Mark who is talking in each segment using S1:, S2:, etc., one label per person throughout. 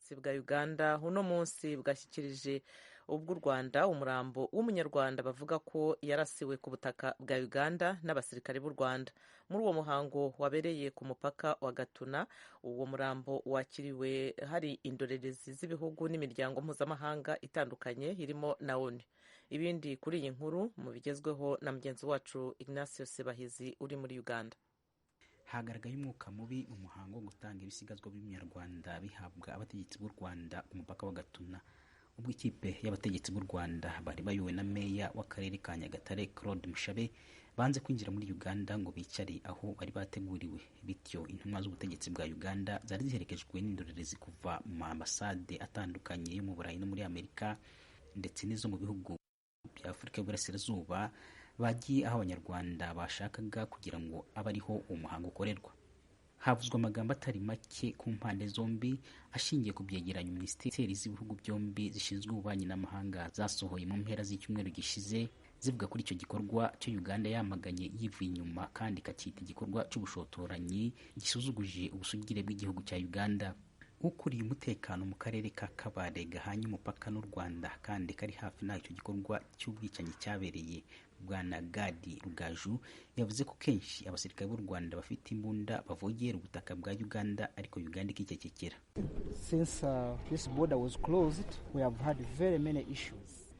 S1: n'ubutegetsi bwa Uganda uno munsi bwashyikirije ubw'u Rwanda umurambo w'umunyarwanda bavuga ko yarasiwe ku butaka bwa Uganda n'abasirikare b'u Rwanda. Muri uwo muhango wabereye ku mupaka wa Gatuna, uwo murambo wakiriwe hari indorerezi z'ibihugu n'imiryango mpuzamahanga itandukanye irimo na ONU. Ibindi kuri iyi nkuru mu bigezweho na mugenzi wacu Ignacio Sebahizi uri muri Uganda.
S2: Hagaragaye umwuka mubi mu muhango wo gutanga ibisigazwa by'umunyarwanda bihabwa abategetsi b'u Rwanda ku mupaka wa Gatuna, ubwo ikipe y'abategetsi b'u Rwanda bari bayobowe na meya w'akarere ka Nyagatare Claude Mushabe banze kwinjira muri Uganda ngo bicare aho bari bateguriwe. Bityo intumwa z'ubutegetsi bwa Uganda zari ziherekejwe n'indorerezi kuva mu ambasade atandukanye yo mu Burayi no muri Amerika ndetse n'izo mu bihugu bya Afurika y'Uburasirazuba bagiye aho abanyarwanda bashakaga kugira ngo abe ariho umuhango ukorerwa. Havuzwe amagambo atari make ku mpande zombi ashingiye ku byegeranyo minisiteri z'ibihugu byombi zishinzwe ububanyi n'amahanga zasohoye mu mpera z'icyumweru gishize zivuga kuri icyo gikorwa cyo Uganda yamaganye yivuye inyuma kandi ikacyita igikorwa cy'ubushotoranyi gisuzuguje ubusugire bw'igihugu cya Uganda. Ukuriye umutekano mu karere ka Kabare gahanye umupaka n'u Rwanda kandi kari hafi n'aho icyo gikorwa cy'ubwicanyi cyabereye, Bwana Gadi Rugaju yavuze ko kenshi abasirikare b'u Rwanda bafite imbunda bavogera ubutaka bwa Uganda ariko Uganda ikicecekera.
S3: Since this border was closed, we have had very many issues.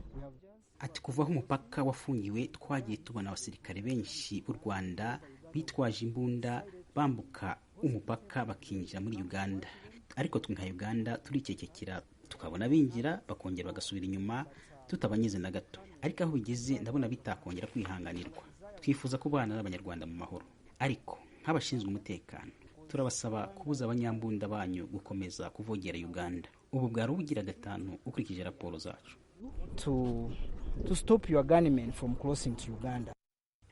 S2: Ati kuva aho umupaka wafungiwe twagiye tubona abasirikare benshi b'u Rwanda bitwaje imbunda bambuka umupaka bakinjira muri Uganda, ariko twe nka Uganda turicecekera tukabona binjira bakongera bagasubira inyuma tutabanyeze na gato. Ariko aho bigeze ndabona bitakongera kwihanganirwa. Twifuza kubana n'abanyarwanda mu mahoro, ariko nk'abashinzwe umutekano turabasaba kubuza abanyambunda banyu gukomeza kuvogera Uganda. Ubu bwari ubugira gatanu ukurikije raporo zacu.
S3: To stop your gunmen from crossing to Uganda.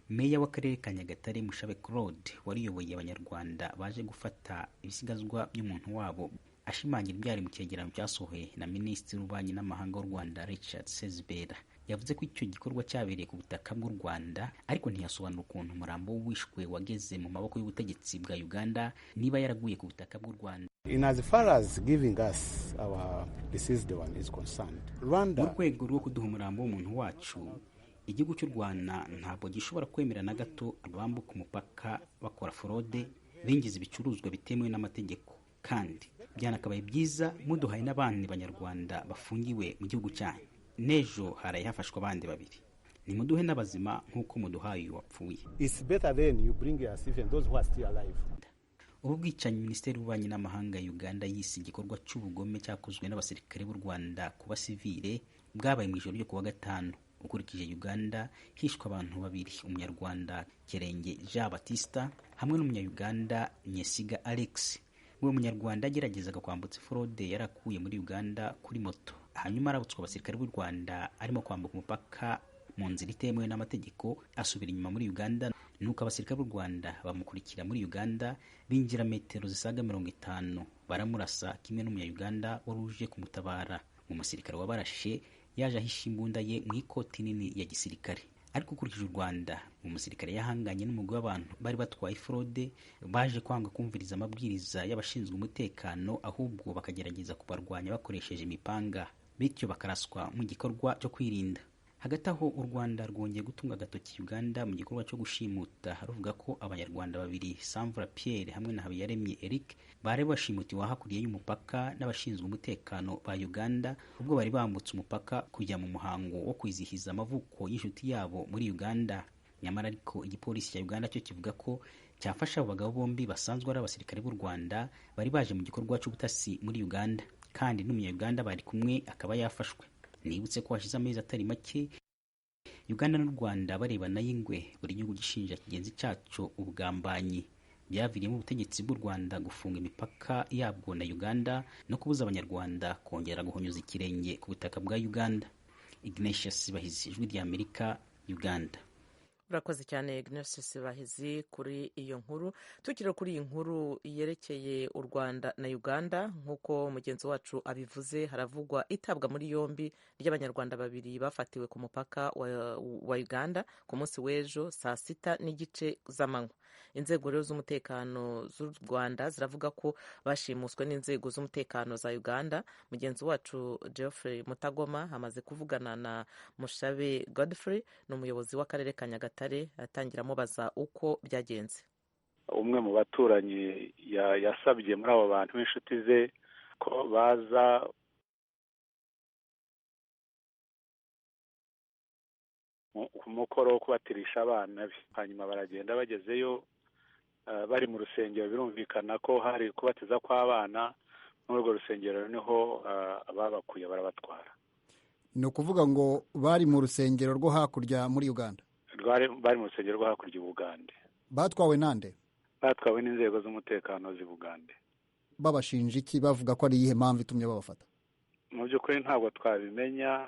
S2: Meya w'akarere ka Nyagatare Mushabe Claude wariyoboye abanyarwanda baje gufata ibisigazwa by'umuntu wabo ashimangira ibyari mu cyegeranyo cyasohoye na Minisitiri w'Ububanyi n'Amahanga w'u Rwanda Richard Sezibera. Yavuze ko icyo gikorwa cyabereye ku butaka bw'u Rwanda ariko ntiyasobanura ukuntu umurambo wishwe wageze mu maboko y'ubutegetsi bwa Uganda niba yaraguye ku butaka bw'u Rwanda.
S4: In as far as giving us our deceased one is concerned, Rwanda
S2: mu rwego rwo kuduha umurambo w'umuntu wacu, igihugu cy'u Rwanda ntabwo gishobora kwemera na gato abambuka umupaka bakora forode binjiza ibicuruzwa bitemewe n'amategeko, kandi byanakabaye byiza muduhaye n'abandi banyarwanda bafungiwe mu gihugu cyanyu. Nejo haraye hafashwe abandi babiri, nimuduhe n'abazima nk'uko muduhaye wapfuye.
S4: It's better than you bring us even those who are still alive.
S2: Ubu bwicanyi Minisiteri y'Ububanyi n'Amahanga ya Uganda yise igikorwa cy'ubugome cyakozwe n'abasirikare b'u Rwanda ku basivile bwabaye mu ijoro ryo kuwa gatanu. Ukurikije Uganda hishwe abantu babiri, umunyarwanda Kerenge Jean Batista hamwe n'umunya-Uganda Nyesiga Alex. Uwo munyarwanda ageragezaga kwambutsa fraude yarakuye muri Uganda kuri moto, hanyuma arabutswa abasirikare b'u Rwanda arimo kwambuka umupaka mu nzira itemewe n'amategeko asubira inyuma muri Uganda. Nuko abasirikare b'u Rwanda bamukurikira muri Uganda binjira metero zisaga 50 baramurasa kimwe n'umunya-Uganda wari uje kumutabara. Mu musirikare wabarashe yaje ahisha imbunda ye mu ikoti nini ya gisirikare. Ariko ukurikije u Rwanda, mu musirikare yahanganye n'umugwi w'abantu bari batwaye fraude baje kwanga kumviriza amabwiriza y'abashinzwe umutekano, ahubwo bakagerageza kubarwanya bakoresheje imipanga, bityo bakaraswa mu gikorwa cyo kwirinda. Hagati aho u Rwanda rwongeye gutunga agatoki Uganda mu gikorwa cyo gushimuta, ruvuga ko abanyarwanda babiri Samvura Pierre hamwe na Habiyaremye Eric bari bashimutiwe hakuriye y'umupaka n'abashinzwe umutekano ba Uganda ubwo bari bambutse umupaka kujya mu muhango wo kwizihiza amavuko y'inshuti yabo muri Uganda. Nyamara ariko igipolisi cya Uganda cyo kivuga ko cyafasha abo bagabo bombi basanzwe ari abasirikare b'u Rwanda bari baje mu gikorwa cy'ubutasi muri Uganda, kandi n'umunya-Uganda bari kumwe akaba yafashwe. Nibutse ko hashize amezi atari make Uganda n'u Rwanda barebana y'ingwe, buri gihugu gishinja kigenzi cyacu ubugambanyi. Byaviriyemo ubutegetsi bw'u Rwanda gufunga imipaka yabwo na Uganda no kubuza abanyarwanda kongera guhonyuza ikirenge ku butaka bwa Uganda. Ignatius Bahizi, Ijwi ry'Amerika, Uganda.
S1: urakoze cyane Ignatius Bahizi kuri iyo nkuru. Tukiri kuri iyi nkuru yerekeye u Rwanda na Uganda, nk'uko mugenzi wacu abivuze, haravugwa itabwa muri yombi ry'Abanyarwanda babiri bafatiwe ku mupaka wa Uganda ku munsi w'ejo saa 6:30 z'amanywa. Inzego rero z'umutekano z'u Rwanda ziravuga ko bashimuswe n'inzego z'umutekano za Uganda. Mugenzi wacu Geoffrey Mutagoma amaze kuvugana na Mushabe Godfrey, ni umuyobozi w'akarere ka Nyagatare, atangira amubaza uko byagenze.
S5: Umwe mu baturanyi yasabye muri abo bantu b'inshuti ze ko baza ku mukoro wo kubatirisha abana be, hanyuma baragenda bagezeyo bari mu rusengero. Birumvikana ko hari kubatiza kw'abana, muri urwo rusengero niho ababakuye barabatwara.
S6: Ni ukuvuga ngo bari mu rusengero rwo hakurya muri Uganda?
S5: Bari mu rusengero rwo hakurya i Bugande.
S6: Batwawe nande?
S5: Batwawe n'inzego z'umutekano z'i Bugande.
S6: Babashinja iki? Bavuga ko ari iyihe mpamvu itumye babafata?
S5: Mu by'ukuri ntabwo twabimenya.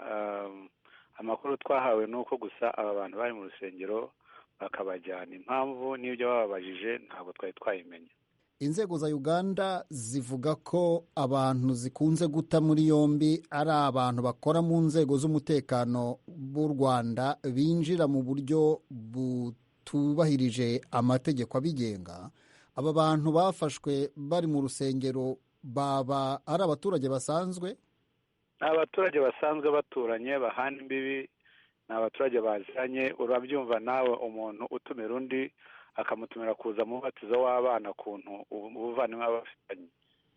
S5: Amakuru twahawe ni uko gusa aba bantu bari mu rusengero bakabajyana. Impamvu n'ibyo bababajije ntabwo twari twayimenya.
S6: Inzego za Uganda zivuga ko abantu zikunze guta muri yombi ari abantu bakora mu nzego z'umutekano b'u Rwanda, binjira mu buryo butubahirije amategeko abigenga. Aba bantu bafashwe bari mu rusengero baba ari abaturage basanzwe?
S5: Abaturage basanzwe baturanye, bahana imbibi, ni abaturage baziranye. Urabyumva nawe, umuntu utumira undi akamutumira kuza mu batizo w'abana, kuntu ubuvandimwe bafitanye.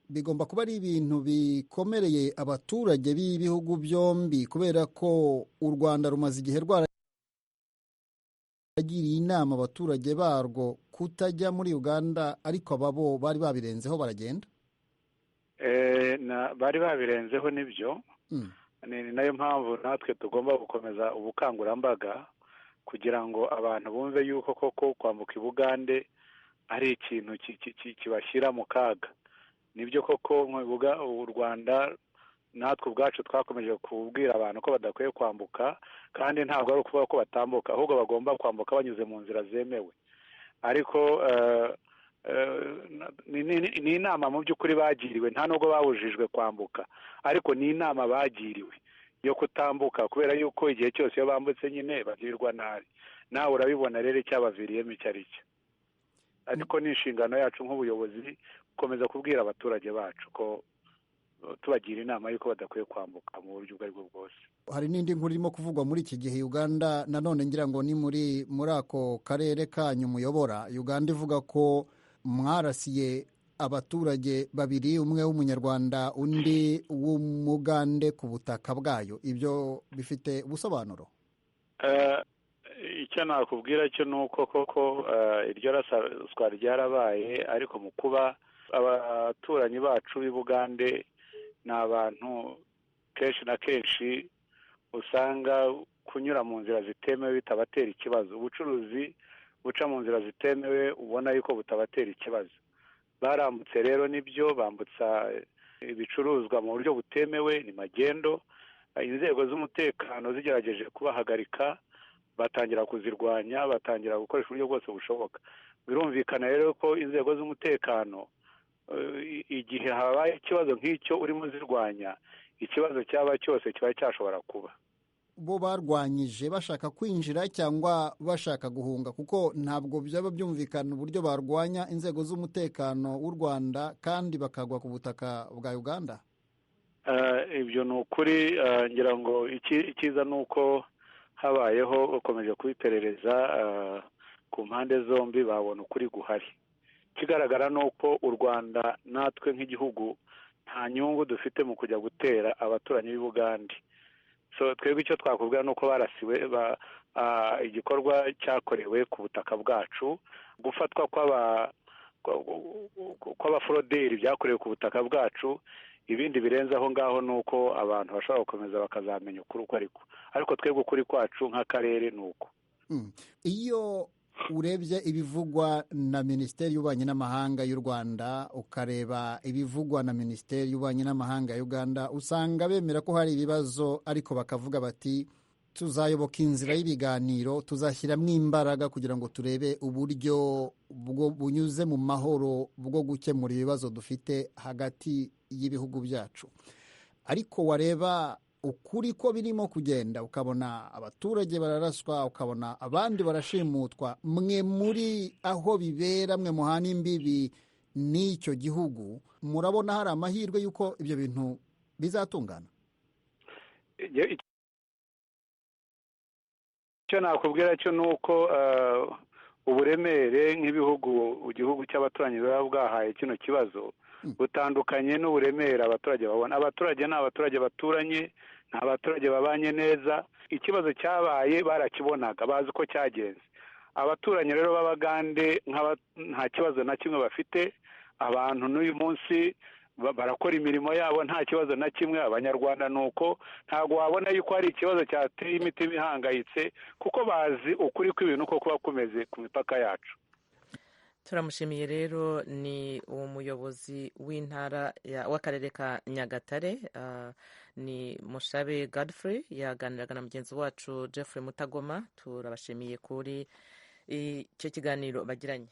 S6: Bigomba kuba ari ibintu bikomereye abaturage b'ibihugu byombi, kubera ko u Rwanda rumaze igihe rwaragiriye inama abaturage barwo kutajya muri Uganda, ariko ababo bari babirenzeho baragenda.
S5: Bari babirenzeho nibyo. Ni nayo mpamvu natwe tugomba gukomeza ubukangurambaga kugira ngo abantu bumve yuko koko kwambuka i Bugande ari ikintu kibashyira mu kaga. Nibyo koko u Rwanda natwe ubwacu twakomeje kubwira abantu ko badakwiye kwambuka, kandi ntabwo ari ukuvuga ko batambuka, ahubwo bagomba kwambuka banyuze mu nzira zemewe. Ariko ni inama mu by'ukuri bagiriwe, nta nubwo babujijwe kwambuka, ariko ni inama bagiriwe yo kutambuka, kubera yuko igihe cyose iyo bambutse nyine bagirirwa nabi. Nawe urabibona rero icyabaviriyemo icyo ari cyo. Ariko ni inshingano yacu nk'ubuyobozi gukomeza kubwira abaturage bacu ko tubagira inama y'uko badakwiye kwambuka mu buryo ubwo ari bwo bwose.
S6: Hari n'indi nkuru irimo kuvugwa muri iki gihe Uganda, nanone ngira ngo ni muri ako karere kanyu muyobora. Uganda ivuga ko mwarasiye abaturage babiri, umwe w'umunyarwanda undi w'umugande ku butaka bwayo. Ibyo bifite ubusobanuro?
S5: Icyo nakubwira cyo ni uko koko iryo raswa ryarabaye, ariko mu kuba abaturanyi bacu b'i Bugande ni abantu kenshi na kenshi usanga kunyura mu nzira zitemewe bitabatera ikibazo. Ubucuruzi buca mu nzira zitemewe ubona yuko butabatera ikibazo. Barambutse rero nibyo, bambutsa ibicuruzwa mu buryo butemewe, ni magendo. Inzego z'umutekano zigerageje kubahagarika, batangira kuzirwanya, batangira gukoresha uburyo bwose bushoboka. Birumvikana rero ko inzego z'umutekano igihe habaye ikibazo nk'icyo urimo zirwanya, ikibazo cyaba cyose kiba cyashobora kuba.
S6: Bo barwanyije bashaka kwinjira cyangwa bashaka guhunga? Kuko ntabwo byaba byumvikana uburyo barwanya inzego z'umutekano w'u Rwanda kandi bakagwa ku butaka bwa Uganda.
S5: Ibyo ni ukuri. Ngira ngo icyiza ni uko habayeho ukomeje kubiperereza ku mpande zombi, babona ukuri guhari. Ikigaragara ni uko u Rwanda natwe nk'igihugu nta nyungu dufite mu kujya gutera abaturanyi b'i Bugande. So twebwe icyo twakubwira ni uko barasiwe, igikorwa cyakorewe ku butaka bwacu. Gufatwa kw'abaforoderi byakorewe ku butaka bwacu. Ibindi birenze aho ngaho ni uko abantu bashobora gukomeza bakazamenya ukuri uko ariko twebwe ukuri kwacu nk'akarere ni uko.
S6: Iyo urebye ibivugwa na Minisiteri y'Ububanyi n'Amahanga y'u Rwanda ukareba ibivugwa na Minisiteri y'Ububanyi n'Amahanga ya Uganda, usanga bemera ko hari ibibazo, ariko bakavuga bati tuzayoboka inzira y'ibiganiro, tuzashyiramo imbaraga kugira ngo turebe uburyo bunyuze mu mahoro bwo gukemura ibibazo dufite hagati y'ibihugu byacu. Ariko wareba ukuri ko birimo kugenda, ukabona abaturage bararaswa, ukabona abandi barashimutwa, mwe muri aho bibera, mwe muhana imbibi n'icyo gihugu, murabona hari amahirwe y'uko ibyo bintu bizatungana?
S5: icyo nakubwira cyo ni uko uburemere igihugu cy'abaturanyi biba bwahaye kino kibazo butandukanye n'uburemere abaturage babona. Abaturage ni abaturage baturanye, ni abaturage babanye neza. Ikibazo cyabaye barakibonaga, bazi uko cyagenze. Abaturanyi rero b'Abagande nta kibazo na kimwe bafite. Abantu n'uyu munsi barakora imirimo yabo nta kibazo na kimwe. Abanyarwanda nuko ntabwo wabona yuko hari ikibazo cyateye imitima ihangayitse, kuko bazi ukuri kw'ibintu uko kuba kumeze ku mipaka yacu.
S1: turamushimiye rero. ni umuyobozi w'intara w'akarere ka Nyagatare, ni Mushabe Godfrey, yaganiraga na mugenzi wacu Jeffrey Mutagoma. turabashimiye kuri icyo kiganiro bagiranye.